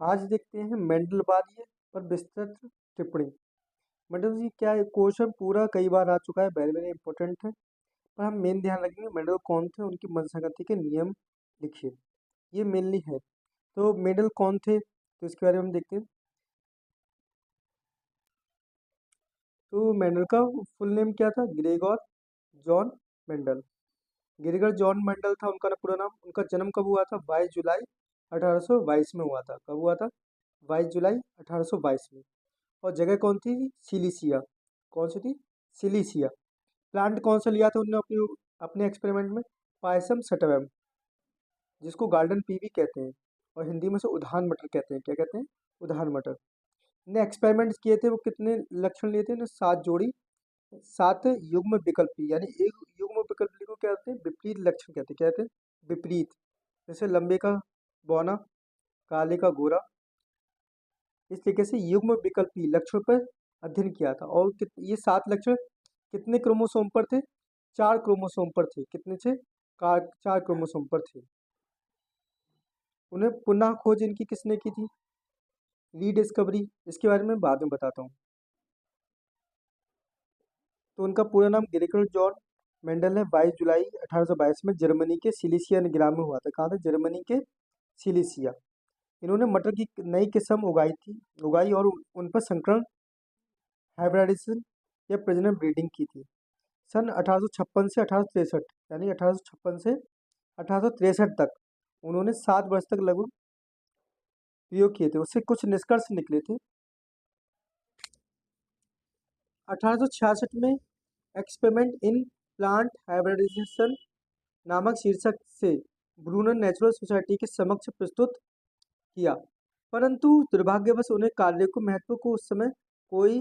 आज देखते हैं मेंडलवादी पर विस्तृत टिप्पणी। मेंडल जी क्या है, क्वेश्चन पूरा कई बार आ चुका है, वेरी वेरी इंपॉर्टेंट है। पर हम मेन ध्यान रखेंगे मेंडल कौन थे, उनकी मनसागति के नियम लिखिए, ये मेनली है। तो मेंडल कौन थे, तो इसके बारे में हम देखते हैं। तो मेंडल का फुल नेम क्या था? Gregor John Mendel. Gregor John Mendel था उनका पूरा नाम। उनका जन्म कब हुआ था? 22 जुलाई 1822 में हुआ था। कब हुआ था? 22 जुलाई 1822 में। और जगह कौन थी? सिलिसिया। कौन सी थी? सिलिसिया। प्लांट कौन सा लिया था उन्होंने अपने अपने एक्सपेरिमेंट में? पायसम सटवम, जिसको गार्डन पी भी कहते हैं, और हिंदी में से उद्यान मटर कहते हैं। क्या कहते हैं? उद्यान मटर। ने एक्सपेरिमेंट्स किए थे, वो कितने लक्षण लिए थे ने? 7 जोड़ी, 7 युग्म विकल्पी, यानी एक युग्म विकल्पी को क्या कहते हैं? विपरीत लक्षण कहते हैं। क्या कहते हैं? विपरीत। जैसे लंबे का बौना, काले का गोरा। इस तरीके से युग्म विकल्पी लक्षण पर अध्ययन किया था। और ये 7 लक्षण कितने क्रोमोसोम पर थे? 4 क्रोमोसोम पर थे। कितने थे? 4 क्रोमोसोम पर थे। उन्हें पुनः खोज इनकी किसने की थी? रीडिस्कवरी। इसके बारे में बाद में बताता हूँ। तो उनका पूरा नाम ग्रेगर जॉन मेंडल है। 22 जुलाई 1822 में जर्मनी के सिलिसिया ग्राम में हुआ था। कहाँ था? जर्मनी के सिलिसिया। इन्होंने मटर की नई किस्म उगाई और उन पर संकरण, हाइब्रिडाइजेशन या प्रजनन ब्रीडिंग की थी। सन 1856 से 1863, यानी 1856 से 1863 तक उन्होंने 7 वर्ष तक लगभग प्रयोग किए थे। उससे कुछ निष्कर्ष निकले थे। 1866 में एक्सपेरिमेंट इन प्लांट हाइब्रिडाइजेशन नामक शीर्षक से ब्रूनर नेचुरल सोसाइटी के समक्ष प्रस्तुत किया, परंतु दुर्भाग्यवश उन्हें कार्य को महत्व को उस समय कोई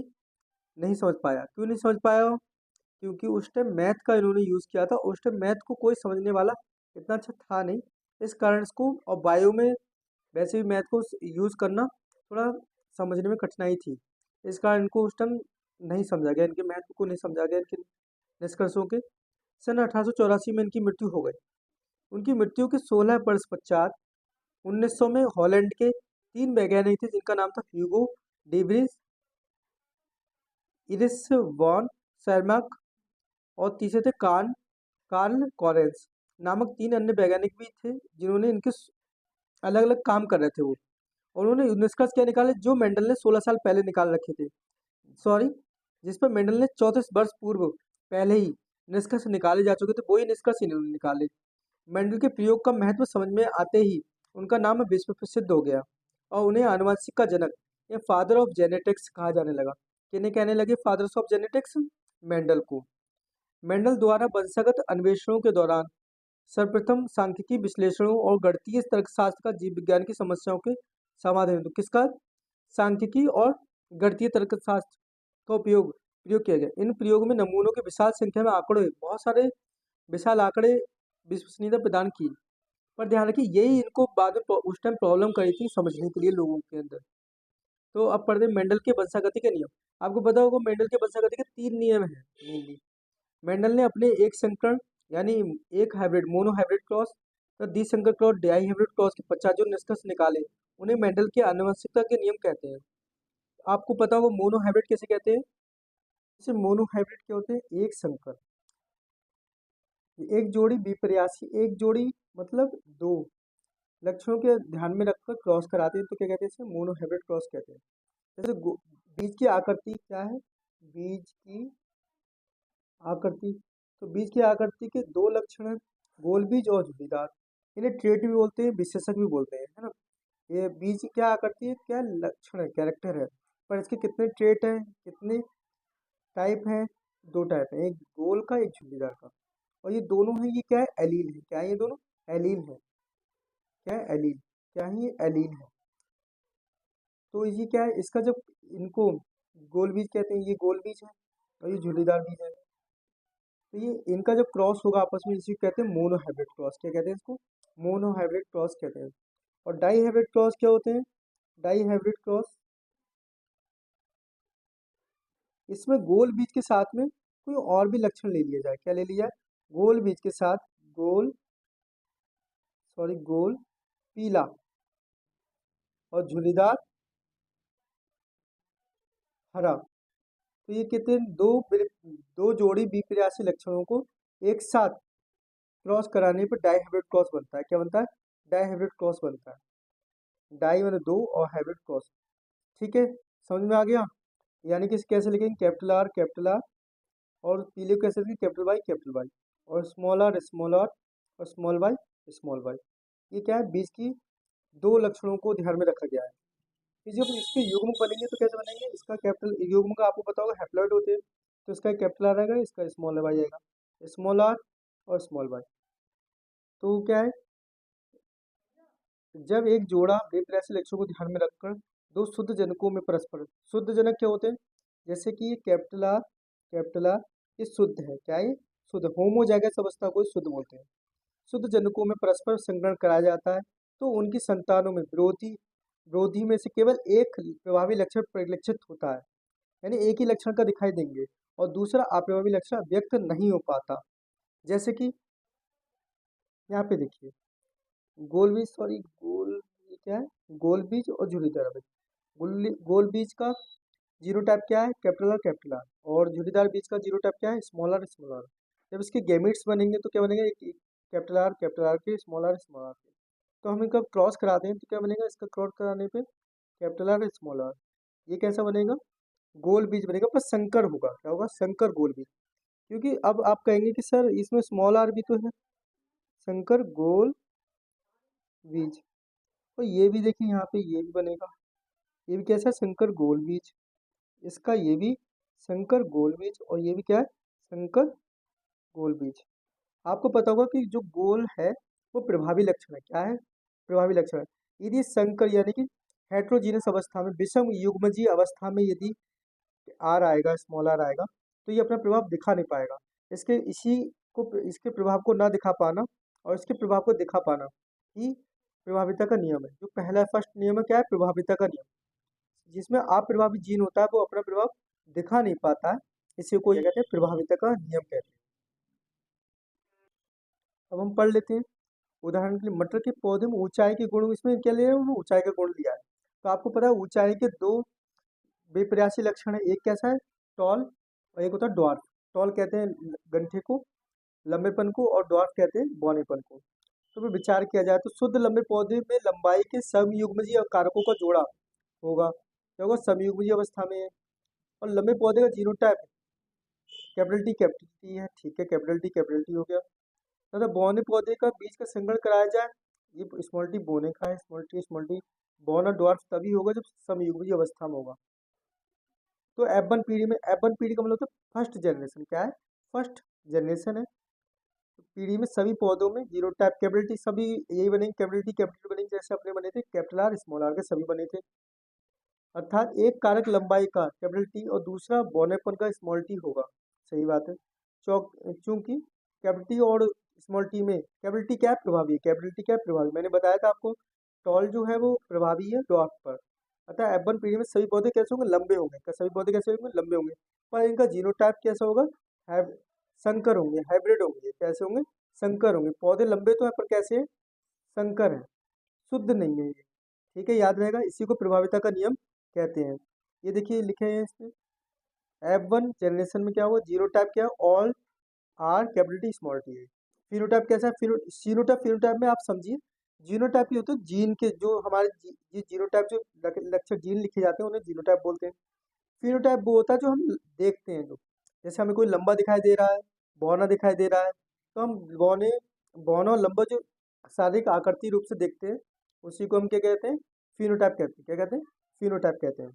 नहीं समझ पाया। क्यों नहीं समझ पाया? क्योंकि उस टाइम मैथ का इन्होंने यूज़ किया था। उस टाइम मैथ को कोई समझने वाला इतना अच्छा था नहीं, इस कारण इसको, और बायो में वैसे भी मैथ को यूज़ करना थोड़ा समझने में कठिनाई थी। इस कारण इनको उस टाइम नहीं समझा गया, इनके महत्व को नहीं समझा गया, इनके निष्कर्षों के। सन 1884 में इनकी मृत्यु हो गई। उनकी मृत्यु के 16 वर्ष पश्चात 1900 में हॉलैंड के 3 वैज्ञानिक थे, जिनका नाम था ह्यूगो डेव्रिस, इरिस वॉन शर्माक, और तीसरे थे कार्ल कॉरेंस नामक 3 अन्य वैज्ञानिक भी थे, जिन्होंने इनके अलग अलग काम कर रहे थे वो। और उन्होंने निष्कर्ष क्या निकाले, जो मेंडल ने 16 साल पहले निकाल रखे थे, सॉरी, जिस पर मेंडल ने 34 वर्ष पूर्व पहले ही निष्कर्ष निकाले जा चुके थे, वही निष्कर्ष इन्होंने निकाले। मेंडल के प्रयोग का महत्व समझ में आते ही उनका नाम विश्व प्रसिद्ध हो गया, और उन्हें आनुवंशिक का जनक या फादर ऑफ जेनेटिक्स कहा जाने लगा। किन्हें कहने लगे फादर्स ऑफ जेनेटिक्स? मेंडल को। मेंडल द्वारा वंशगत अन्वेषणों के दौरान सर्वप्रथम सांख्यिकी विश्लेषणों और गणितीय तर्कशास्त्र का जीव विज्ञान की समस्याओं के समाधान हेतु किसका? सांख्यिकी और गणितीय तर्कशास्त्र का उपयोग प्रयोग किया गया। इन प्रयोग में नमूनों की विशाल संख्या में आंकड़े, बहुत सारे विशाल आंकड़े विश्वसनीयता प्रदान की। पर ध्यान रखिए, यही इनको बाद में उस टाइम प्रॉब्लम करी थी समझने के लिए लोगों के अंदर। तो अब पढ़ते हैं मेंडल के वंशागति के नियम। आपको पता होगा मेंडल के वंशागति के 3 नियम हैं मेनली। मेंडल ने अपने एक संकरण, यानी एक हाइब्रिड मोनो हाइब्रिड क्रॉस तथा द्विसंकर क्रॉस डाई हाइब्रिड क्रॉस के पश्चात जो निष्कर्ष निकाले, उन्हें मेंडल के आनुवंशिकता के नियम कहते हैं। आपको पता होगा मोनो हाइब्रिड कैसे कहते हैं? जैसे मोनो हाइब्रिड क्या होते हैं? एक संकर, एक जोड़ी विपर्यासी, एक जोड़ी मतलब 2 लक्षणों के ध्यान में रखकर क्रॉस कराते हैं, तो क्या कहते हैं? इसे मोनो हाइब्रिड क्रॉस कहते हैं। जैसे बीज की आकृति क्या है? बीज की आकृति, तो बीज की आकृति के 2 लक्षण हैं, गोल बीज और झुर्रीदार। इन्हें ट्रेट भी बोलते हैं, विशेषक भी बोलते हैं, है ना। ये बीज की क्या आकृति है, क्या लक्षण है, कैरेक्टर है। पर इसके कितने ट्रेट हैं, कितने टाइप हैं? 2 टाइप है, एक गोल का, एक झुर्रीदार का। और ये दोनों है, ये क्या है? एलील है। क्या है? ये दोनों एलील है। क्या है? एलील। क्या है? ये एलील है। तो ये क्या है? इसका जब इनको गोल बीज कहते हैं, ये गोल बीज है, और ये झुर्रीदार बीज है। तो ये इनका जब क्रॉस होगा आपस में, इसी को कहते हैं मोनो हाइब्रिड क्रॉस। क्या कहते हैं इसको? मोनो हाइब्रिड क्रॉस कहते हैं। और डाई हाइब्रिड क्रॉस क्या होते हैं? डाई हाइब्रिड क्रॉस, इसमें गोल बीज के साथ में कोई और भी लक्षण ले लिया जाए। क्या ले लिया? गोल बीज के साथ गोल, सॉरी, गोल पीला, और झुर्रीदार हरा। तो ये कहते हैं दो जोड़ी विपर्यासी लक्षणों को एक साथ क्रॉस कराने पर डाइहाइब्रिड क्रॉस बनता है। क्या बनता है? डाइहाइब्रिड क्रॉस बनता है। डाई माने दो और हाइब्रिड क्रॉस। ठीक है, समझ में आ गया? यानी कि इसे कैसे लिखेंगे? कैपिटल आर और पीले को कैसे लिखेंगे? कैपिटल वाई और स्मॉल आर और स्मॉल वाई। ये क्या है? बीच की दो लक्षणों को ध्यान में रखा गया है। फिर जब इसके युग्म बनेंगे तो कैसे बनेंगे? इसका कैपिटल युग्म का आपको पता होगा हैप्लॉइड होते हैं, तो इसका कैपिटल आर आएगा, इसका स्मॉल वाई आएगा। स्मॉल आर और स्मॉल वाई। तो क्या है? जब एक जोड़ा विपर्यासी लक्षणों को ध्यान में रखकर दो शुद्ध जनकों में परस्पर, शुद्ध जनक क्या होते हैं? जैसे कि ये कैपिटल आर ये शुद्ध है। क्या है? शुद्ध। होमोजाइगस अवस्था को शुद्ध बोलते हैं। शुद्ध जनकों में परस्पर संकरण कराया जाता है तो उनकी संतानों में विरोधी विरोधी में से केवल एक प्रभावी लक्षण परिलक्षित होता है, यानी एक ही लक्षण का दिखाई देंगे और दूसरा अप्रभावी लक्षण व्यक्त नहीं हो पाता। जैसे कि यहाँ पे देखिए गोल बीज, सॉरी गोल, ये क्या है? गोल बीज और झुर्रीदार बीज। गोल बीज का जीनोटाइप क्या है? कैपिटल आर और झुर्रीदार बीज का जीनोटाइप क्या है? Small r. जब इसके गैमेट्स बनेंगे तो क्या बनेंगे? कैपिटल आर के स्मॉल आर के। तो हम इनका क्रॉस कराते हैं तो क्या बनेगा? इसका क्रॉस कराने पे कैपिटल आर स्मॉल आर, ये कैसा बनेगा? गोल बीज बनेगा, पर संकर होगा। क्या होगा? संकर गोल बीज। क्योंकि अब आप कहेंगे कि सर इसमें स्मॉल आर भी तो है। संकर गोल बीज। और ये भी देखिए यहाँ पे ये भी बनेगा, ये भी कैसा है? संकर गोल बीज। इसका ये भी संकर गोल बीज और ये भी क्या है? संकर गोल बीज। आपको पता होगा कि जो गोल है वो प्रभावी लक्षण है। क्या है? प्रभावी लक्षण है। यदि संकर यानी कि हेट्रोजीनस अवस्था में, विषम युग्मजीय अवस्था में यदि आर आएगा, स्मॉल आर आएगा, तो ये अपना प्रभाव दिखा नहीं पाएगा। इसके प्रभाव को ना दिखा पाना और इसके प्रभाव को दिखा पाना ही प्रभाविता का नियम है। जो पहला फर्स्ट नियम है क्या है? प्रभाविता का नियम। जिसमें अप्रभावी जीन होता है वो अपना प्रभाव दिखा नहीं पाता है, इसी को क्या कहते हैं? प्रभाविता का नियम कहते हैं। अब हम पढ़ लेते हैं। उदाहरण के लिए मटर के पौधे में ऊंचाई के गुण, इसमें क्या ले रहे हैं? उन्होंने ऊंचाई का गुण लिया है। तो आपको पता है ऊंचाई के दो विपर्यासी लक्षण है। एक कैसा है? टॉल और एक होता है ड्वार्फ। टॉल कहते हैं गंठे को, लंबेपन को, और ड्वार्फ कहते हैं बौनेपन को। तो फिर विचार किया जाए तो शुद्ध लंबे पौधे में लंबाई के समयुग्मजीय कारकों का जोड़ा होगा। क्या होगा? समयुग्मजीय अवस्था में है। और लंबे पौधे का जीनोटाइप कैपिटल टी है। ठीक है, कैपिटल टी हो गया। तथा बौने पौधे का बीज का संकरण कराया जाए, ये स्मॉल टी बोने का है। स्मॉल टी बौना ड्वार्फ तभी होगा जब समयुग्मजीय अवस्था में होगा। तो F1 पीढ़ी में, F1 पीढ़ी का मतलब होता है फर्स्ट जनरेशन। क्या है? फर्स्ट जनरेशन है। तो पीढ़ी में सभी पौधों में जीरो टाइप कैपिटल टी सभी यही बनेंगे, कैपिटल बनेंगे जैसे अपने बने थे कैपिटल आर स्मॉल आर के सभी बने थे। अर्थात एक कारक लंबाई का कैपिटल टी और दूसरा बौनेपन का स्मॉल टी होगा। सही बात है। चूंकि कैपिटल टी और स्मॉल टी में कैपिटल टी क्या है? प्रभावी है। कैपिटल टी क्या है? प्रभावी। मैंने बताया था आपको टॉल जो है वो प्रभावी है डॉट पर। अतः F1 पीढ़ी में सभी पौधे कैसे होंगे? लंबे होंगे। सभी पौधे कैसे होंगे? लंबे होंगे। पर इनका जीनोटाइप कैसा होगा? संकर होंगे, हाइब्रिड होंगे। कैसे होंगे? संकर होंगे। पौधे लंबे तो है पर कैसे हैं? संकर है, शुद्ध नहीं है ये। ठीक है, याद रहेगा। इसी को प्रभाविता का नियम कहते हैं। ये देखिए लिखे हैं इसमें F1 जनरेशन में क्या होगा? जीरो टाइप क्या है? All are capital T small T है। फिनोटाइप कैसा है? फिनोटाइप में आप समझिए जीनोटाइप ये होता है जीन के जो हमारे ये जीनोटाइप जो लक्षण जीन लिखे जाते हैं उन्हें जीनोटाइप बोलते हैं। फिनोटाइप वो होता है जो हम देखते हैं, जो जैसे हमें कोई लंबा दिखाई दे रहा है, बौना दिखाई दे रहा है, तो हम बौना और लंबा जो शारीरिक आकृति रूप से देखते हैं उसी को हम क्या कहते हैं? फिनोटाइप कहते हैं। क्या कहते हैं? फिनोटाइप कहते हैं।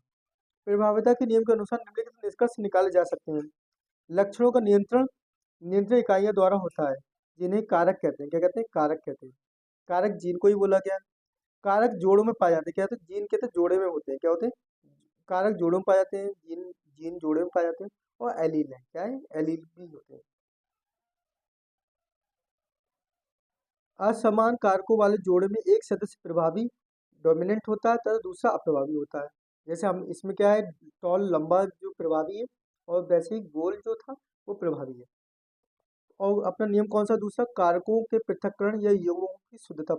प्रभाविता के नियम के अनुसार निम्नलिखित निष्कर्ष निकाले जा सकते हैं। लक्षणों का नियंत्रण नियंत्रण इकाइयों द्वारा होता है जिन्हें कारक कहते हैं। क्या कहते हैं? कारक कहते हैं। कारक जीन को ही बोला गया है। कारक जोड़ों में पाए जाते हैं। क्या होते हैं? जीन कहते हैं जोड़े में होते हैं। क्या होते हैं? कारक जोड़ों में पाए जाते हैं, जीन जीन जोड़े में पाए जाते हैं। और एलील है। क्या है? एलील भी होते हैं। असमान कारकों वाले जोड़े में एक सदस्य प्रभावी डोमिनेंट होता है तथा दूसरा अप्रभावी होता है। जैसे हम इसमें क्या है? टॉल लंबा जो प्रभावी है और वैसे ही गोल जो था वो प्रभावी है। और अपना नियम कौन सा? दूसरा कारकों के पृथक्करण या यौगों की शुद्धता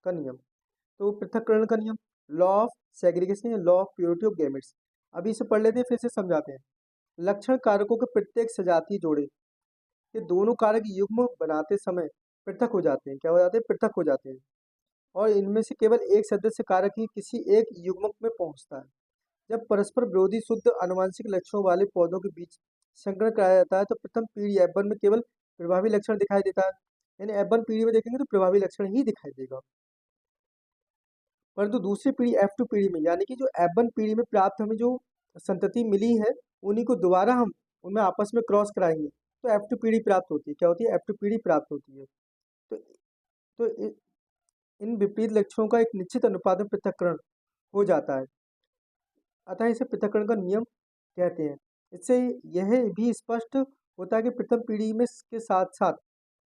का नियम। तो पृथक्करण का नियम, लॉ ऑफ सेग्रीगेशन या law of purity of gametes. अभी इसे पढ़ लेते हैं, फिर से समझाते हैं। लक्षण कारकों के प्रत्येक सजातीय जोड़े ये दोनों कारक युग्म बनाते समय पृथक हो जाते हैं। क्या हो जाते हैं? पृथक हो जाते हैं। और इनमें से केवल एक सदस्य कारक ही किसी एक युग्मक में पहुंचता है। जब परस्पर विरोधी शुद्ध आनुवंशिक लक्षणों वाले पौधों के बीच संकरण कराया जाता है तो प्रथम पीढ़ी F1 में केवल प्रभावी लक्षण दिखाई देता है, यानी F1 पीढ़ी में देखेंगे तो प्रभावी लक्षण ही दिखाई देगा। परंतु दूसरी पीढ़ी F2 पीढ़ी में, यानी कि जो F1 पीढ़ी में प्राप्त हमें जो संतति मिली है उन्हीं को दोबारा हम उनमें आपस में क्रॉस कराएंगे तो F2 पीढ़ी प्राप्त होती है। क्या होती है? F2 पीढ़ी प्राप्त होती है। तो इन विपरीत लक्षणों का एक निश्चित अनुपात में पृथक्करण हो जाता है, अतः इसे पृथक्करण का नियम कहते हैं। इससे यह भी स्पष्ट होता है कि प्रथम पीढ़ी में के साथ साथ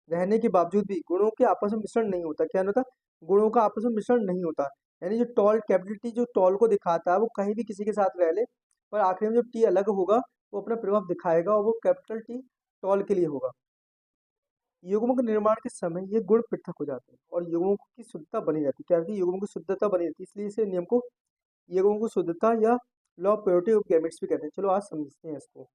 रहने के बावजूद भी गुणों के आपस में मिश्रण नहीं होता। क्या नहीं होता? गुणों का आपस में मिश्रण नहीं होता, यानी जो टॉल कैपिटल टी जो टॉल को दिखाता है वो कहीं भी किसी के साथ रह ले, पर आखिर में जब टी अलग होगा वो अपना प्रभाव दिखाएगा और वो कैपिटल टी टॉल के लिए होगा। युग्मों के निर्माण के समय ये गुण पृथक हो जाते हैं और युग्मों की शुद्धता बनी रहती है। क्या होती है? युग्मों की शुद्धता बनी रहती है, इसलिए इसे नियम को युग्मों की शुद्धता या law of purity of gametes भी कहते हैं। चलो आज समझते हैं इसको।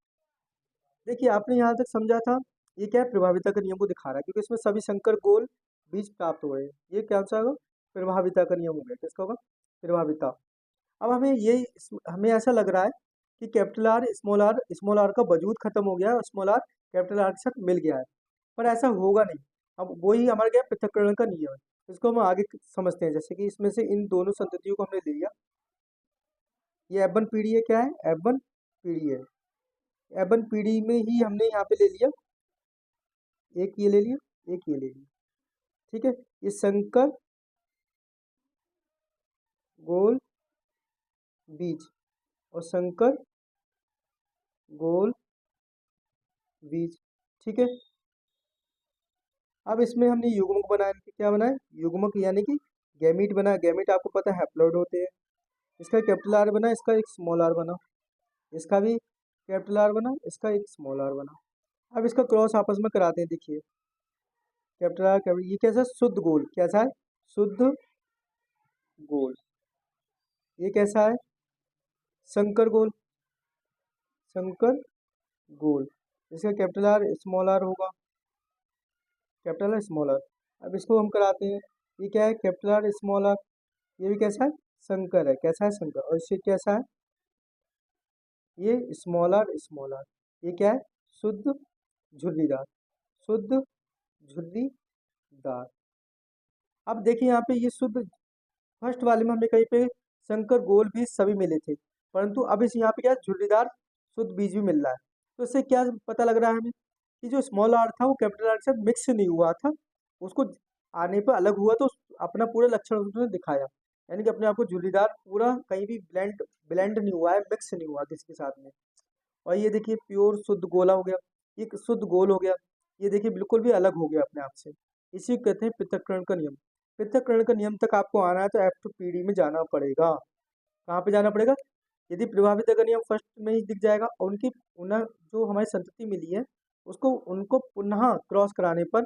देखिए आपने यहाँ तक समझा था, ये क्या है? प्रभाविता के नियम को दिखा रहा है, क्योंकि इसमें सभी संकर गोल बीज प्राप्त हो रहे हैं। ये क्या सा होगा? प्रभाविता का नियम हो गया। किसका होगा? प्रभाविता। अब हमें ऐसा लग रहा है कि स्मॉल आर का वजूद खत्म हो गया है और स्मॉल आर कैपिटल आर के साथ मिल गया है, पर ऐसा होगा नहीं। अब वही हमारा क्या? पृथक्करण का नियम है। इसको हम आगे समझते हैं। जैसे कि इसमें से इन दोनों संततियों को हमने ले लिया, ये F1 पीढ़ी है। क्या है? F1 पीढ़ी है। F1 पीढ़ी में ही हमने यहाँ पे ले लिया, एक ये ले लिया, एक ये ले लिया, ठीक है। ये संकर गोल बीज और संकर गोल बीज, ठीक है। अब इसमें हमने युग्मक बनाया। क्या बनाया? युग्मक, यानी कि गैमीट बना। गैमीट आपको पता है हैप्लॉइड होते हैं। इसका कैपिटल आर बना, इसका एक स्मॉल आर बना, इसका भी कैपिटल आर बना, इसका एक स्मॉल आर बना। अब इसका क्रॉस आपस में कराते हैं। देखिए कैपिटल आर कैपिटल, ये कैसा? शुद्ध गोल। कैसा है? शुद्ध गोल। ये कैसा है? संकर गोल। संकर गोल। इसका कैपिटल आर स्मॉल आर होगा, कैपिटल आर स्मॉल आर। अब इसको हम कराते हैं। ये क्या है? Capital R small r. ये भी कैसा है? संकर है। कैसा है? संकर। और इससे कैसा है? ये स्मॉल आर स्मॉल आर। ये क्या है? शुद्ध झुर्रीदार। शुद्ध झुर्रीदार। अब देखिए यहाँ पे ये शुद्ध, फर्स्ट वाले में हमें कहीं पे संकर गोल बीज सभी मिले थे, परंतु अब इस यहाँ पे क्या? झुर्रीदार शुद्ध बीज भी मिल रहा है। तो इससे क्या पता लग रहा है हमें कि जो स्मॉल आर था वो कैपिटल आर के साथ मिक्स नहीं हुआ था, उसको आने पर अलग हुआ तो अपना पूरा लक्षण उसने दिखाया, यानी कि अपने आप को झुर्रीदार पूरा कहीं भी ब्लेंड ब्लेंड नहीं हुआ है, मिक्स नहीं हुआ किसी के साथ में। और ये देखिए प्योर शुद्ध गोला हो गया, ये शुद्ध गोल हो गया। ये देखिए बिल्कुल भी अलग हो गया अपने आप से। इसी को कहते हैं पृथक्करण का नियम। पृथक्करण का नियम तक आपको आना है तो F2 पीढ़ी में जाना पड़ेगा। कहाँ पे जाना पड़ेगा? यदि प्रभावित का नियम फर्स्ट में ही दिख जाएगा और उनकी पुनः जो हमारी संतति मिली है उसको उनको पुनः क्रॉस कराने पर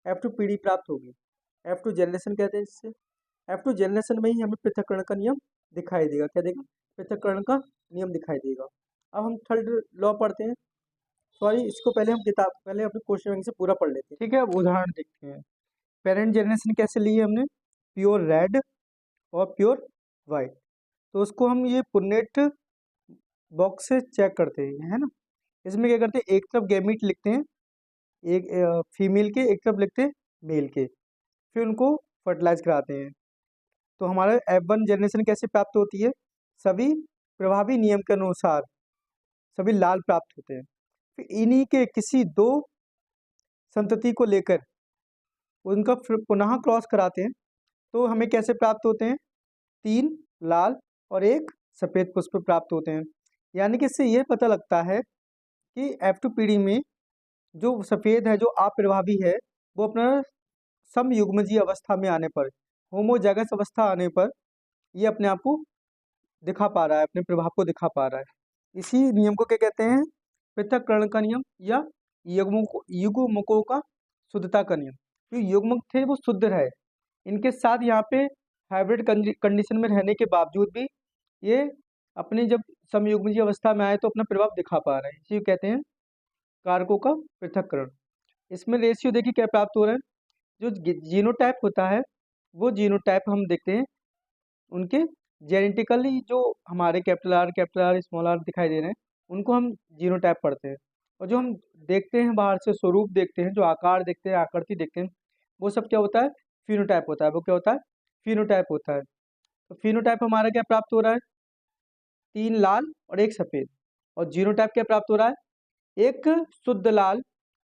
F2 पीढ़ी प्राप्त होगी। F2 जनरेशन कहते हैं इससे। F2 जनरेशन में ही हमें पृथक्करण का नियम दिखाई देगा। क्या देगा? पृथक्करण का नियम दिखाई देगा। अब हम थर्ड लॉ पढ़ते हैं। सॉरी, इसको पहले हम पहले अपने क्वेश्चन बैंक से पूरा पढ़ लेते हैं, ठीक है। अब उदाहरण देखते हैं। पेरेंट जनरेशन कैसे ली है हमने? प्योर रेड और प्योर वाइट। तो उसको हम ये पुन्नेट बॉक्स से चेक करते हैं, है ना। इसमें क्या करते हैं? एक तरफ गैमीट लिखते हैं, एक फीमेल के, एक तरफ लिखते हैं मेल के, फिर उनको फर्टिलाइज कराते हैं। तो हमारा F1 जनरेशन कैसे प्राप्त होती है? सभी प्रभावी नियम के अनुसार सभी लाल प्राप्त होते हैं। फिर इन्हीं के किसी दो संतति को लेकर उनका फिर पुनः क्रॉस कराते हैं तो हमें कैसे प्राप्त होते हैं? 3 लाल और 1 सफ़ेद पुष्प प्राप्त होते हैं। यानी कि इससे यह पता लगता है कि F2 पीढ़ी में जो सफ़ेद है, जो अप्रभावी है, वो अपना समयुग्मजीय अवस्था में आने पर, होमोजाइगस अवस्था आने पर ये अपने आप को दिखा पा रहा है, अपने प्रभाव को दिखा पा रहा है। इसी नियम को क्या कहते हैं? पृथक्करण का नियम या युग्मकों का शुद्धता का नियम। जो युग्मक थे वो शुद्ध रहे, इनके साथ यहाँ पे हाइब्रिड कंडीशन में रहने के बावजूद भी ये अपनी जब समयुग्मजीय अवस्था में आए तो अपना प्रभाव दिखा पा रहे हैं, इसी को कहते हैं कारकों का पृथक्करण। इसमें रेशियो देखिए क्या प्राप्त हो रहा है, जो जीनोटाइप होता है वो जीनोटाइप हम देखते हैं उनके जेनेटिकली जो हमारे कैपिटल आर स्मॉल आर दिखाई दे रहे हैं उनको हम जीनोटाइप पढ़ते हैं। और जो हम देखते हैं बाहर से स्वरूप देखते हैं, जो आकार देखते हैं, आकृति देखते हैं, वो सब क्या होता है, फिनोटाइप होता है। वो क्या होता है, फिनोटाइप होता है। तो फिनोटाइप हमारा क्या प्राप्त हो रहा है, 3 लाल और 1 सफेद। और जीनोटाइप क्या प्राप्त हो रहा है, 1 शुद्ध लाल,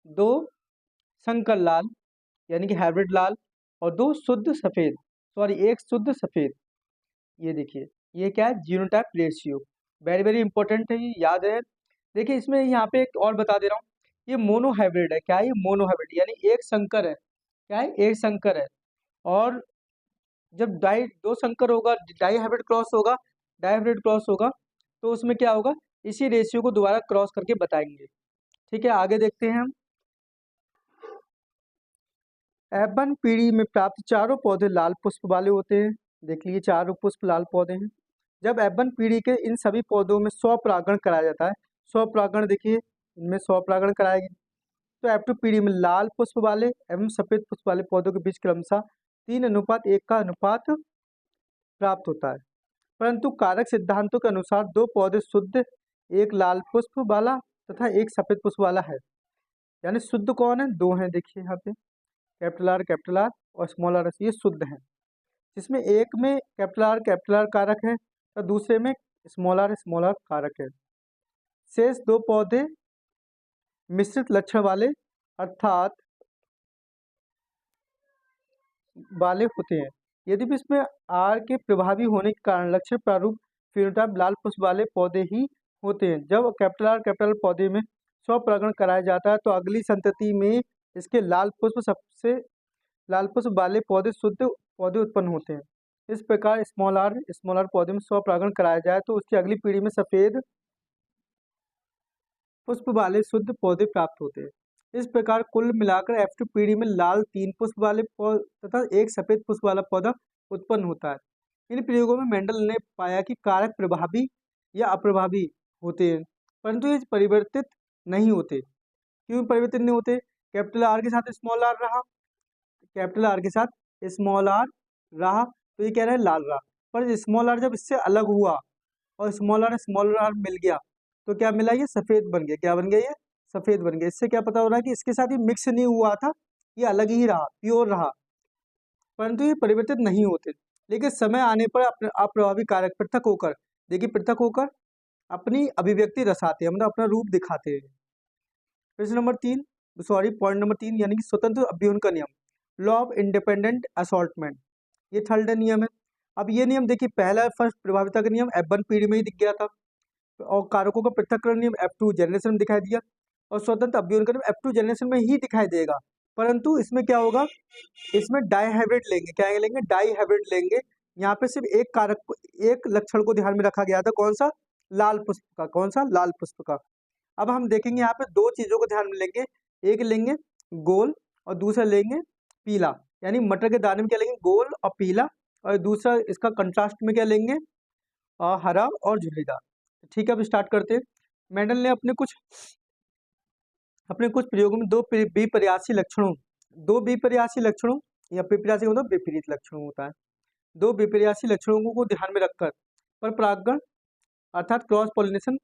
2 संकर लाल यानी कि हाइब्रिड लाल, और 2 शुद्ध सफेद, सॉरी 1 शुद्ध सफेद। ये देखिए, ये क्या है, genotype ratio. Very very important है, ये याद है। देखिए इसमें यहाँ पे एक और बता दे रहा हूँ, ये मोनोहाइब्रिड है। क्या है, ये मोनोहाइब्रिड यानी एक संकर है। क्या है, एक संकर है। और जब दो संकर होगा, डाई हाइब्रिड क्रॉस होगा, डाई हाइब्रिड क्रॉस होगा, तो उसमें क्या होगा, इसी रेशियो को दोबारा क्रॉस करके बताएंगे। ठीक है, आगे देखते हैं हम। F1 पीढ़ी में प्राप्त चारों पौधे लाल पुष्प वाले होते हैं। देख लीजिए, चारों पुष्प लाल पौधे हैं। जब F1 पीढ़ी के इन सभी पौधों में 100 परागण कराया जाता है, 100 परागण देखिए, इनमें 100 परागण कराए गए, तो F2 पीढ़ी में लाल पुष्प वाले एवं सफेद पुष्प वाले पौधों के बीच क्रमशः 3:1 का अनुपात प्राप्त होता है। परंतु कारक सिद्धांतों के अनुसार 2 पौधे शुद्ध, एक लाल पुष्प वाला तथा एक सफेद पुष्प वाला है। यानी शुद्ध कौन है, 2 हैं। देखिए यहाँ पे कैपिटल आर और स्मॉल आर, ये शुद्ध हैं। जिसमें एक में कैपिटल आर कारक है और दूसरे में स्मॉल आर कारक है। शेष 2 पौधे मिश्रित लक्षण वाले अर्थात वाले होते हैं। यदि भी इसमें आर के प्रभावी होने के कारण लक्षण प्रारूप फिनोटाइप लाल पुष्प वाले पौधे ही होते हैं। जब कैपिटल पौधे में 100 परागण कराया जाता है तो अगली संतति में इसके लाल पुष्प वाले पौधे शुद्ध पौधे उत्पन्न होते हैं। इस प्रकार स्मॉल आर पौधे में 100 परागण कराया जाए तो उसकी अगली पीढ़ी में सफेद पुष्प वाले शुद्ध पौधे प्राप्त होते हैं। इस प्रकार कुल मिलाकर F2 पीढ़ी में लाल 3 पुष्प वाले तथा एक सफेद पुष्प वाला पौधा उत्पन्न होता है। इन प्रयोगों में मेंडल ने पाया कि कारक प्रभावी या अप्रभावी होते हैं, परंतु ये परिवर्तित नहीं होते। क्यों परिवर्तित नहीं होते, कैपिटल आर के साथ स्मॉल आर रहा, कैपिटल आर के साथ स्मॉल आर रहा, तो ये कह रहा है लाल रहा। पर स्मॉल आर जब इससे अलग हुआ और स्मॉल आर मिल गया तो क्या मिला, ये सफेद बन गया। क्या बन गया, ये सफेद बन गया। इससे क्या पता हो रहा है कि इसके साथ ये मिक्स नहीं हुआ था, ये अलग ही रहा, प्योर रहा, परंतु ये परिवर्तित नहीं होते। लेकिन समय आने पर अपने अप्रभावी कारक पृथक होकर, देखिए पृथक होकर अपनी अभिव्यक्ति रसाते हैं, मतलब अपना रूप दिखाते हैं। प्रश्न नंबर 3, सॉरी पॉइंट नंबर 3 यानी कि स्वतंत्र अभ्युहन का नियम, लॉ ऑफ इंडिपेंडेंट असॉर्टमेंट, ये थर्ड नियम है। अब ये नियम देखिए, पहला फर्स्ट प्रभाविता का नियम F1 पीढ़ी में ही दिख गया था, और कारकों का पृथक्करण नियम F2 जनरेशन में दिखाई दिया, और स्वतंत्र अभ्युहन का नियम F2 जनरेशन में ही दिखाई देगा। परंतु इसमें क्या होगा, इसमें डाई हाइब्रिड लेंगे। क्या लेंगे, डाई हाइब्रिड लेंगे। यहाँ पे सिर्फ एक कारक एक लक्षण को ध्यान में रखा गया था, कौन सा, लाल पुष्प का। कौन सा, लाल पुष्प का। अब हम देखेंगे यहाँ पे 2 चीजों को ध्यान में लेंगे, एक लेंगे गोल और दूसरा लेंगे पीला। यानी मटर के दाने में क्या लेंगे, गोल और पीला, और दूसरा इसका कंट्रास्ट में क्या लेंगे, हरा और झुर्रीदार। ठीक है, अब स्टार्ट करते हैं। मेंडल ने अपने कुछ प्रयोगों में दो विपर्यासी लक्षणों या विपर्यासी मतलब विपरीत लक्षणों होता है, 2 विपर्यासी लक्षणों को ध्यान में रखकर पर परागण अर्थात क्रॉस पॉलिनेशन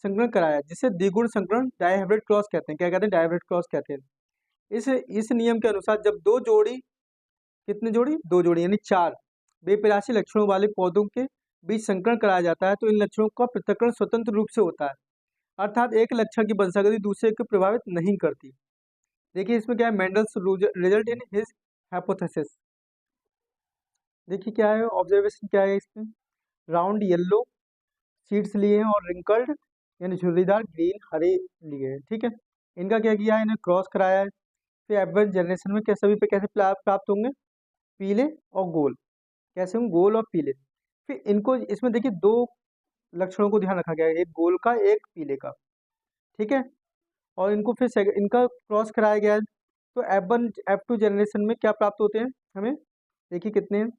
संकरण कराया, जिसे द्विगुण संकरण डायहाइब्रिड क्रॉस कहते हैं। क्या कहते हैं, डायहाइब्रिड क्रॉस कहते हैं। इस नियम के अनुसार जब 2 जोड़ी, कितने जोड़ी, 2 जोड़ी यानी 4 विपर्यासी लक्षणों वाले पौधों के बीच संकरण कराया जाता है तो इन लक्षणों का पृथक्करण स्वतंत्र रूप से होता है, अर्थात एक लक्षण की वंशागति दूसरे को प्रभावित नहीं करती। देखिए इसमें क्या है, Mendel's result in his hypothesis. देखिए क्या है, ऑब्जर्वेशन क्या है इसमें, राउंड येलो सीड्स लिए हैं और रिंकल्ड यानी झुर्रीदार ग्रीन हरे लिए हैं। ठीक है, इनका क्या किया है, इन्हें क्रॉस कराया है। फिर एडवांस जनरेशन में क्या सभी पे कैसे प्राप्त होंगे, पीले और गोल। कैसे होंगे, गोल और पीले। फिर इनको इसमें देखिए 2 लक्षणों को ध्यान रखा गया है, एक गोल का एक पीले का। ठीक है, और इनको फिर इनका क्रॉस कराया गया है। तो F1 F2 जनरेशन में क्या प्राप्त होते हैं हमें, देखिए कितने हैं,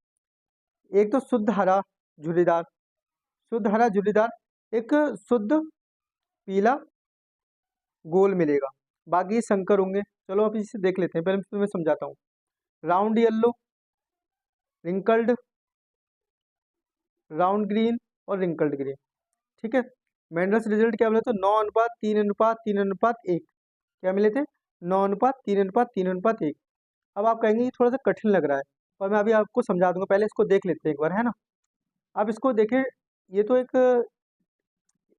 एक तो शुद्ध हरा झुर्रीदार, शुद्ध हरा झुर्रीदार, एक शुद्ध पीला गोल मिलेगा, बाकी संकर होंगे। चलो अब इसे देख लेते हैं, पहले मैं तुम्हें समझाता हूँ। Round yellow, wrinkled, round green और रिंकल्ड ग्रीन। ठीक है। मेंडल्स रिजल्ट क्या मिले थे? 9:3:3:1। क्या मिले थे? 9:3:3:1। अब आप कहेंगे ये थोड़ा सा कठिन लग रहा है, और मैं अभी आपको समझा दूंगा, पहले इसको देख लेते हैं एक बार, है ना। अब इसको देखें, ये तो एक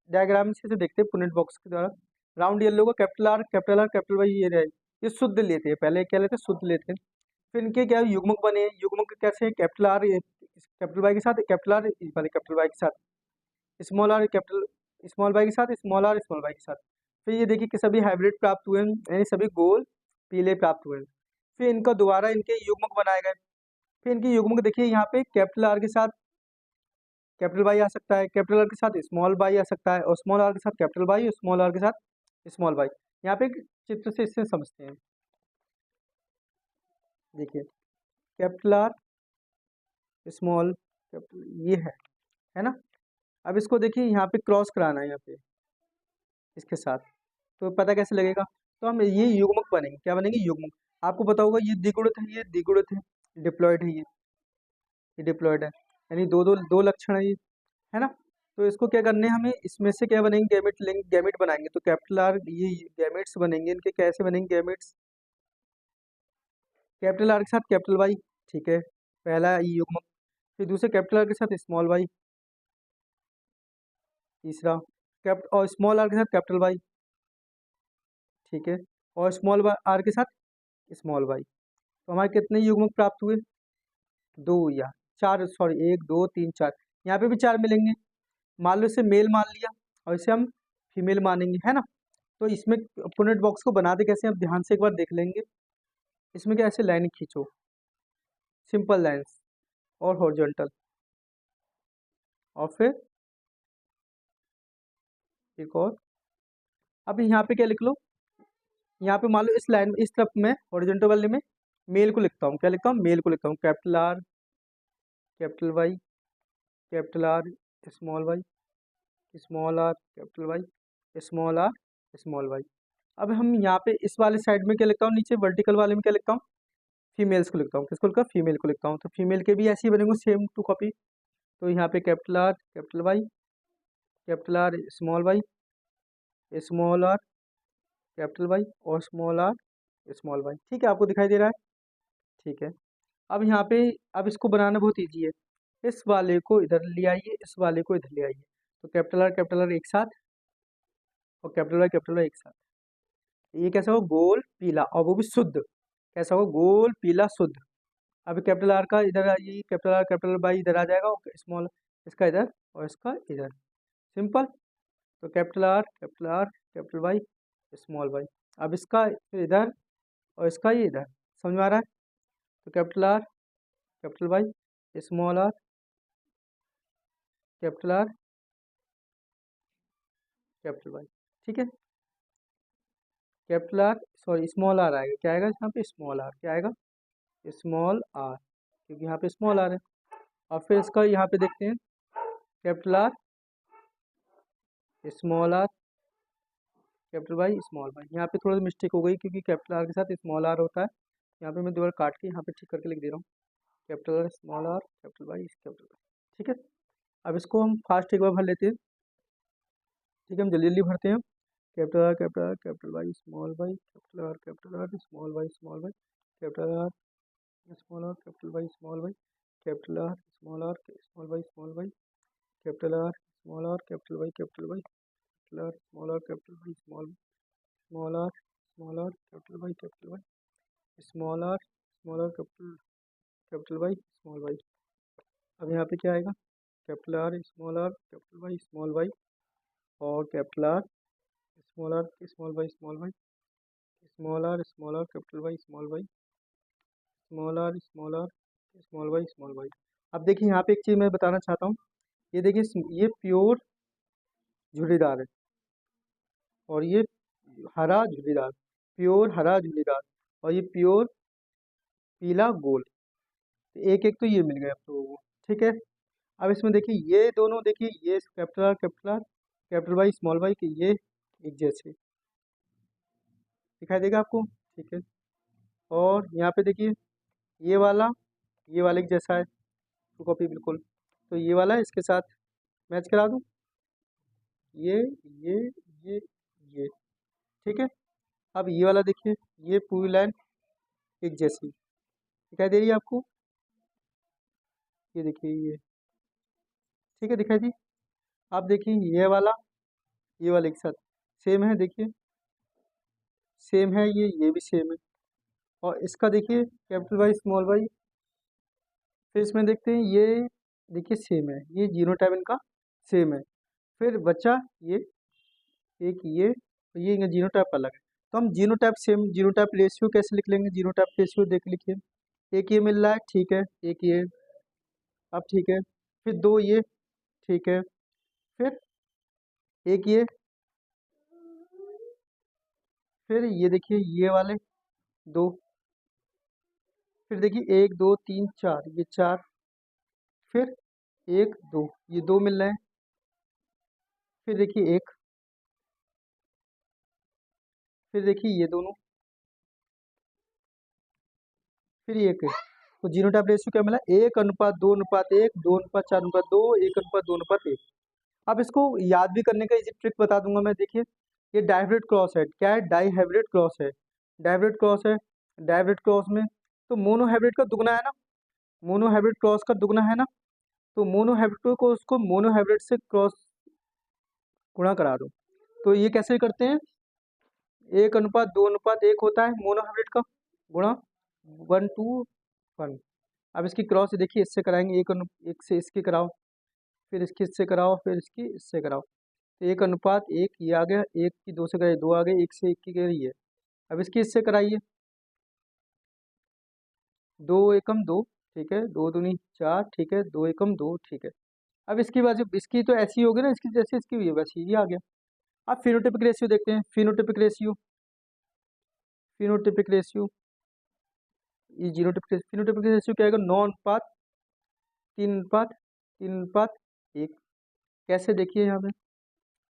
डायग्राम से देखते हैं पुनेट बॉक्स के द्वारा। राउंड येलो को कैपिटल आर कैपिटल वाई ये रहे, ये शुद्ध लेते हैं, पहले क्या लेते हैं? शुद्ध लेते हैं। फिर इनके क्या युग्मक बने, युग्मक कैसे हैं? कैपिटल आर कैपिटल वाई के साथ, कैपिटल आर वाले कैपिटल वाई के साथ, small are capital small y के साथ, स्मॉल आर स्मॉल वाई के साथ। फिर ये देखिए कि सभी हाइब्रिड प्राप्त हुए हैं, यानी सभी गोल पीले प्राप्त हुए हैं। फिर इनका दोबारा इनके युग्मक बनाए गए। फिर इनके युग्मक देखिए, यहाँ पे कैपिटल आर के साथ कैपिटल वाई आ सकता है, कैपिटल आर के साथ स्मॉल वाई आ सकता है, और स्मॉल आर के साथ कैपिटल वाई और स्मॉल आर के साथ स्मॉल वाई। यहाँ पे एक चित्र से इससे समझते हैं। देखिए कैपिटल आर स्मॉल कैपिटल ये है ना। अब इसको देखिए यहाँ पे क्रॉस कराना है, यहाँ पे इसके साथ, तो पता कैसे लगेगा? तो हम ये युग्मक बनेंगे, क्या बनेंगे? युग्मक। आपको पता होगा ये द्विगुणित है, ये द्विगुणित है, डिप्लॉयड है, ये डिप्लॉयड है, यानी दो दो दो लक्षण है ये, है ना। तो इसको क्या करने हैं हमें? इसमें से क्या बनेंगे? गैमेट लेंगे, गैमेट बनाएंगे। तो कैपिटल आर ये गैमेट्स बनेंगे, इनके कैसे बनेंगे गैमेट्स? कैपिटल आर के साथ कैपिटल वाई, ठीक है, पहला ये युग्मक। फिर दूसरे कैपिटल आर के साथ स्मॉल वाई, तीसरा कैप और स्मॉल आर के साथ कैपिटल वाई, ठीक है, और स्मॉल आर के साथ स्मॉल वाई। तो हमारे कितने युग्मक प्राप्त हुए? दो या चार, सॉरी, एक दो तीन चार, यहाँ पे भी चार मिलेंगे। मान लो इसे मेल मान लिया, और इसे हम फीमेल मानेंगे, है ना। तो इसमें पुनेट बॉक्स को बनाते कैसे, अब ध्यान से एक बार देख लेंगे। इसमें क्या, ऐसे लाइन खींचो, सिंपल लाइंस और हॉरिजॉन्टल, और फिर एक और। अब यहाँ पे क्या लिख लो, यहाँ पे मान लो इस लाइन में, इस तरफ में हॉरिजॉन्टल वाले में मेल को लिखता हूँ, क्या लिखता हूँ? मेल को लिखता हूँ, capital R capital Y capital R small Y small are capital Y small are small Y. अब हम यहाँ पे इस वाले साइड में क्या लिखता हूँ? नीचे वर्टिकल वाले में क्या लिखता हूँ? फीमेल्स को लिखता हूँ। किसको लिखता हूँ? फीमेल को लिखता हूँ। तो फीमेल के भी ऐसे ही बनेंगे, सेम टू कॉपी। तो यहाँ पे capital R capital R small are capital Y और स्मॉल आर स्मॉल वाई। ठीक है, आपको दिखाई दे रहा है? ठीक है। अब यहाँ पे, अब इसको बनाना बहुत ईजी है। इस वाले को इधर ले आइए, इस वाले को इधर ले आइए। तो कैपिटल आर एक साथ, और कैपिटल वाई एक साथ। ये कैसा हो? गोल पीला, और वो भी शुद्ध। कैसा हो? गोल पीला शुद्ध। अब कैपिटल आर का इधर आइए, कैपिटल वाई इधर आ जाएगा, और स्मॉल इसका इधर और इसका इधर, सिंपल। तो capital R capital Y small Y. अब इसका फिर इधर और इसका ये इधर, समझ में आ रहा है? तो capital R capital Y small are capital R capital Y. ठीक है। Capital R, sorry, small r आएगा, क्या आएगा यहाँ पे? स्मॉल आर, क्या आएगा? स्मॉल आर, क्योंकि यहाँ पे स्मॉल आर है। और फिर इसका यहाँ पे देखते हैं, capital R small are capital Y small y. यहाँ पे थोड़ा सा मिस्टेक हो गई, क्योंकि कैपिटल आर के साथ स्मॉल आर होता है। यहाँ पे मैं दोबारा काट के यहाँ पे ठीक करके लिख दे रहा हूँ, capital R small are capital Y capital Y. ठीक है। अब इसको हम फास्ट एक बार भर लेते हैं। ठीक है, हम जल्दी जल्दी भरते हैं। Capital R capital Y small Y capital R small Y capital R small are capital Y small Y capital R small are small Y capital R small are capital Y capital R small are capital Y small are capital Y small are capital Y small Y. अब यहाँ पे क्या आएगा? Capital R capital Y small Y, और capital R small Y small are capital Y small are small Y. अब देखिए यहाँ पे एक चीज़ मैं बताना चाहता हूँ। ये देखिए, ये प्योर झुर्रीदार है, और ये हरा झुर्रीदार, प्योर हरा झुर्रीदार, और ये प्योर पीला गोल। एक एक तो ये मिल गया आप लोगों को। ठीक है। अब इसमें देखिए ये दोनों, देखिए ये capital R capital R, capital Y small y के ये एक जैसे दिखाई देगा आपको। ठीक है। और यहाँ पे देखिए ये वाला एक जैसा है, टू कॉपी बिल्कुल। तो ये वाला इसके साथ मैच करा दूँ, ये ये ये ये। ठीक है। अब ये वाला देखिए, ये पूरी लाइन एक जैसी दिखाई दे रही है आपको। ये देखिए ये, ठीक है, दिखाई दी। अब देखिए ये वाला एक साथ सेम है, देखिए सेम है, ये भी सेम है। और इसका देखिए कैपिटल वाई स्मॉल वाई, फिर इसमें देखते हैं ये, देखिए सेम है, ये जीरो टाइप इनका सेम है। फिर बच्चा ये एक ये, तो ये जीरो टाइप अलग है। तो हम जीनो टाइप सेम, जीनो टाइप रेशियो कैसे लिख लेंगे? जीनो टाइप रेशियो देख लिखिए, एक ये मिल रहा है, ठीक है, एक ये, अब ठीक है, फिर दो ये, ठीक है, फिर एक ये, फिर ये देखिए ये वाले दो, फिर देखिए एक दो तीन चार, ये चार, फिर एक दो, ये दो मिल रहे हैं, फिर देखिए एक, फिर देखिए ये दोनों, फिर ये एक है। तो जीरो टाइप रेशियो क्या मिला? 1:2:1, 2:4:2, 1:2:1। अब इसको याद भी करने का इजी ट्रिक बता दूंगा मैं। देखिए ये डाइहाइब्रिड क्रॉस है, क्या है? डाइहाइब्रिड क्रॉस है, डाइहाइब्रिड क्रॉस है। डाइहाइब्रिड क्रॉस में तो मोनोहाइब्रिड का दुगना है ना, मोनोहाइब्रिड क्रॉस का दुगना है ना। तो मोनोहाइब्रिड को उसको मोनोहाइब्रिड से क्रॉस गुणा करा दो। तो ये कैसे करते हैं? 1:2:1 होता है मोनोहाइब्रिड का, गुणा 1:1। अब इसकी क्रॉस देखिए, इससे कराएंगे, एक से इसकी कराओ, फिर इसकी इससे कराओ, फिर इसकी इससे कराओ। तो 1:1 ये आ गया, एक की दो से कराइए, दो आ गए, एक से एक की करिए है। अब इसकी इससे कराइए, दो एकम दो, ठीक है, दो दूनी चार, ठीक है, दो एकम दो, ठीक है। अब इसकी बाजू, इसकी तो ऐसी होगी ना, इसकी जैसे इसकी भी है वैसे ये आ गया। अब फिनोटिपिक रेशियो देखते हैं, फिनोटिपिक रेशियो, फिनोटिपिक रेशियो, ये जीनोटिपिक, फिनोटिपिक रेशियो क्या आएगा? 9:3:1। 3:1। कैसे देखिए यहाँ पे,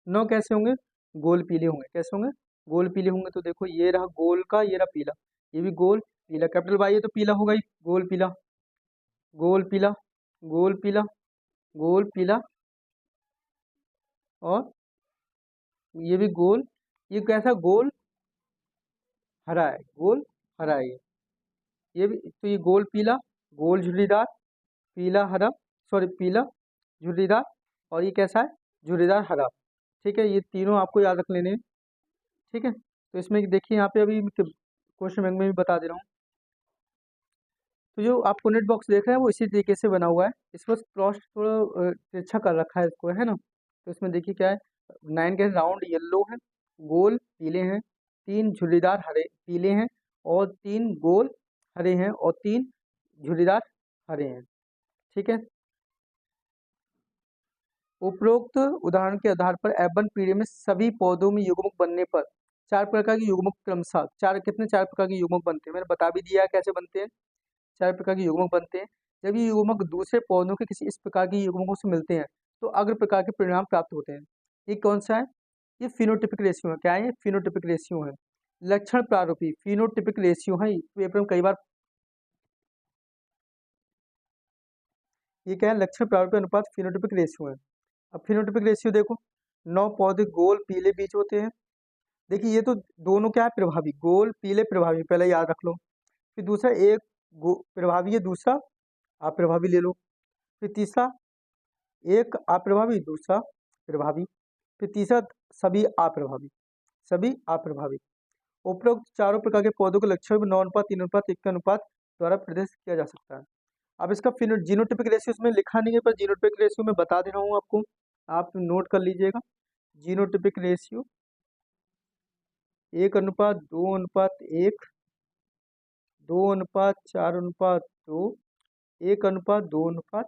9 कैसे होंगे? गोल पीले होंगे, कैसे होंगे? गोल पीले होंगे। तो देखो ये रहा गोल का, ये रहा पीला, ये भी गोल पीला, कैपिटल वाई है तो पीला होगा ही, गोल पीला, गोल पीला, गोल पीला, गोल पीला, और ये भी गोल, ये कैसा? गोल हरा है, गोल हरा है ये भी। तो ये गोल पीला, गोल झुर्रीदार, पीला हरा, सॉरी पीला झुर्रीदार, और ये कैसा है? झुर्रीदार हरा। ठीक है, ये तीनों आपको याद रख लेने हैं। ठीक है। तो इसमें देखिए यहाँ पे अभी क्वेश्चन बैंक में भी बता दे रहा हूँ। तो जो आप नेट बॉक्स देख रहे हैं वो इसी तरीके से बना हुआ है, इस पर क्रॉस थोड़ा तिरछा कर रखा है इसको, है ना। तो इसमें देखिए क्या है, 9 के राउंड येलो है, गोल पीले हैं, 3 झुर्रीदार हरे पीले हैं, और 3 गोल हरे हैं, और 3 झुर्रीदार हरे हैं। ठीक है। उपरोक्त उदाहरण के आधार पर F1 पीढ़ी में सभी पौधों में युग्मक बनने पर चार प्रकार के युग्मक क्रमशः चार प्रकार के युग्मक बनते हैं, मैंने बता भी दिया है कैसे बनते हैं। चार प्रकार के युग्मक बनते हैं। जब ये युग्मक दूसरे पौधों के किसी इस प्रकार के युग्मकों से मिलते हैं तो अग्र प्रकार के परिणाम प्राप्त होते हैं। ये कौन सा है? ये फिनोटिपिक रेशियो है। क्या है? ये फिनोटिपिक रेशियो है। लक्षण प्रारूपी फिनोटिपिक रेशियो है, पेपर में कई बार। ये क्या है? लक्षण प्रारूपी अनुपात फिनोटिपिक रेशियो है। अब फिनोटिपिक रेशियो देखो, 9 पौधे गोल पीले बीज होते हैं। देखिए ये तो दोनों क्या है? प्रभावी, गोल पीले प्रभावी, पहले याद रख लो। फिर दूसरा एक प्रभावी है, दूसरा अप्रभावी ले लो। फिर तीसरा एक अप्रभावी, दूसरा प्रभावी, फिर तीसरा सभी अप्रभावी, सभी अप्रभावी। उपरोक्त चारों प्रकार के पौधों के लक्षण में 9:3:1 के अनुपात द्वारा प्रदर्शित किया जा सकता है। अब इसका फिर जीनोटिपिक रेशियो इसमें लिखा नहीं है, पर जीनोटिपिक रेशियो में बता दे रहा हूँ आपको, आप नोट कर लीजिएगा। Genotypic ratio 1:2:1, 2:4:2, 1:2:1।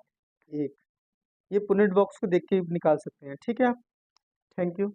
ये पुनेट बॉक्स को देख के निकाल सकते हैं। ठीक है। Thank you.